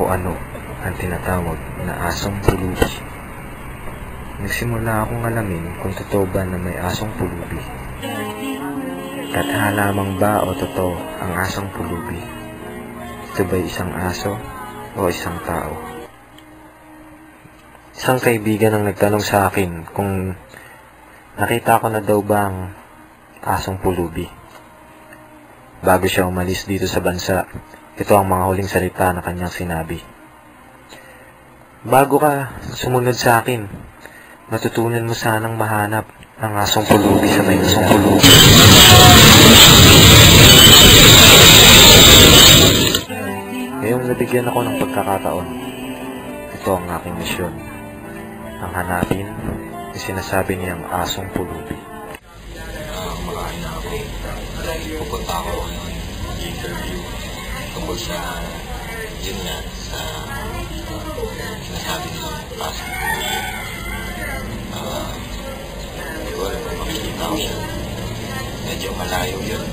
o ano ang tinatawag na asong pulubi. Nagsimula akong alamin kung totoo ba na may asong pulubi. Katha lamang ba o totoo ang asong pulubi? Ito ba'y isang aso o isang tao? Isang kaibigan ang nagtanong sa akin kung nakita ko na daw ba ang asong pulubi. Bago siya umalis dito sa bansa, ito ang mga huling salita na kanyang sinabi. Bago ka sumunod sa akin, matutunan mo sanang mahanap ang asong pulubi sa may asong pulubi. Ngayong nabigyan ako ng pagkakataon, ito ang aking misyon. Ang hanapin yung sinasabi niyang asong pulubi. Makain na ako. Pupunta ako ng interview tungkol sa yun nga, sa sinasabi nilang asong pulubi. Hindi ko alam kung makikita ko siya. Medyo malayo yun.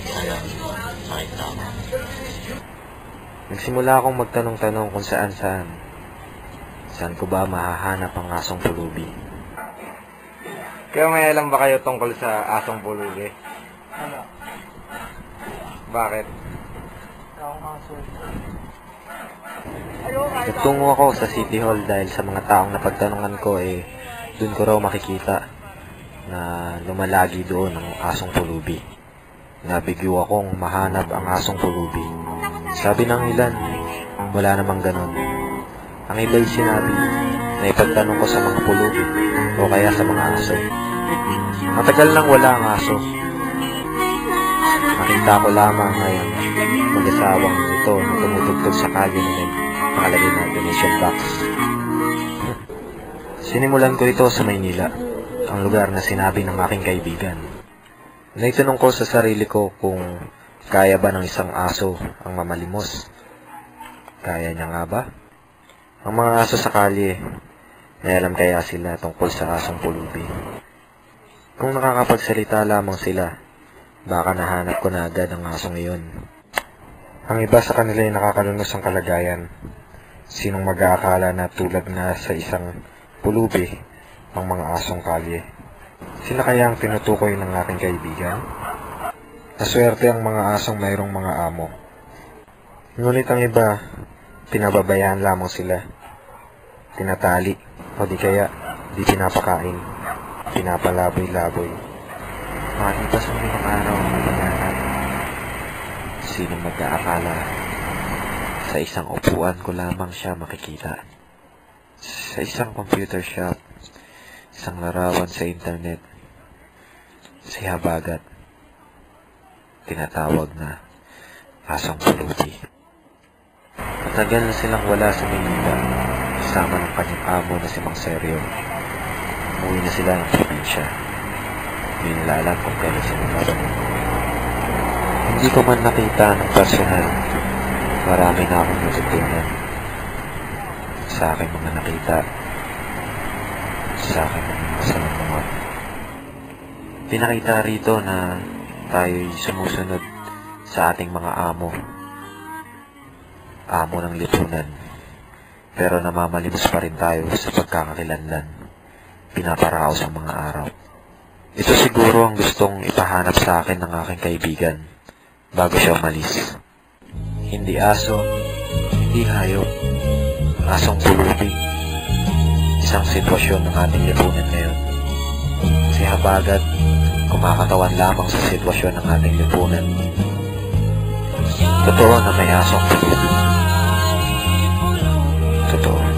Sana makita ako. Nagsimula akong magtanong-tanong kung saan-saan. Saan ko ba mahahanap ang asong pulubi? Kaya may alam ba kayo tungkol sa asong pulubi? Ano? Bakit? Akong aso. Nagtungo ako sa City Hall dahil sa mga taong napagtanungan ko dun ko raw makikita na lumalagi doon ang asong pulubi. Nabigyo akong mahanap ang asong pulubi. Sabi ng ilan, wala namang ganon. Ang iba'y sinabi na ipagtanong ko sa mga pulubi o kaya sa mga aso. Matagal nang wala ang aso. Nakita ko lamang ngayon mag-asawang ito na tumutugtog sa kalye na nakalagay na donation box. Sinimulan ko ito sa Maynila, ang lugar na sinabi ng aking kaibigan. Naitanong ko sa sarili ko kung kaya ba ng isang aso ang mamalimos. Kaya niya nga ba? Ang mga aso sa kalye, may alam kaya sila tungkol sa asong pulubi? Kung nakakapagsalita lamang sila, baka nahanap ko na agad ang asong iyon. Ang iba sa kanila ay nakakalunos ang kalagayan. Sinong mag-aakala na tulad na sa isang pulubi ang mga asong kalye? Sila kaya ang tinutukoy ng aking kaibigan? Naswerte ang mga asong mayroong mga amo. Ngunit ang iba, pinababayaan lamang sila. Tinatali, o di kaya di pinapakain, pinapalaboy-laboy. Makalipas ang limang araw ang mabanganan. Sino mag-aakala? Sa isang upuan ko lamang siya makikita. Sa isang computer shop, isang larawan sa internet, si Habagat, tinatawag na asong pulubi. Matagal na silang wala sa Maynila, kasama ng kanyang amo na si Mang Seryo. Umuwi na sila ng probinsya. Hindi nila alam kung kailan sila babalik. Hindi ko man nakita ng personal, marami na akong natutunan. Sa aking mga nakita, sa aking mga masalamuha. Pinakita rito na tayo'y sumusunod sa ating mga amo ng lipunan, pero namamalimos pa rin tayo sa pagkakakilanlan, pinaparaos ang mga araw. Ito siguro ang gustong ipahanap sa akin ng aking kaibigan bago siya umalis. Hindi aso, hindi hayop, asong pulubi. Isang sitwasyon ng ating lipunan ngayon. Si Habagat, kumakatawan lamang sa sitwasyon ng ating lipunan. Totoo na may asong pulubi. Totoo.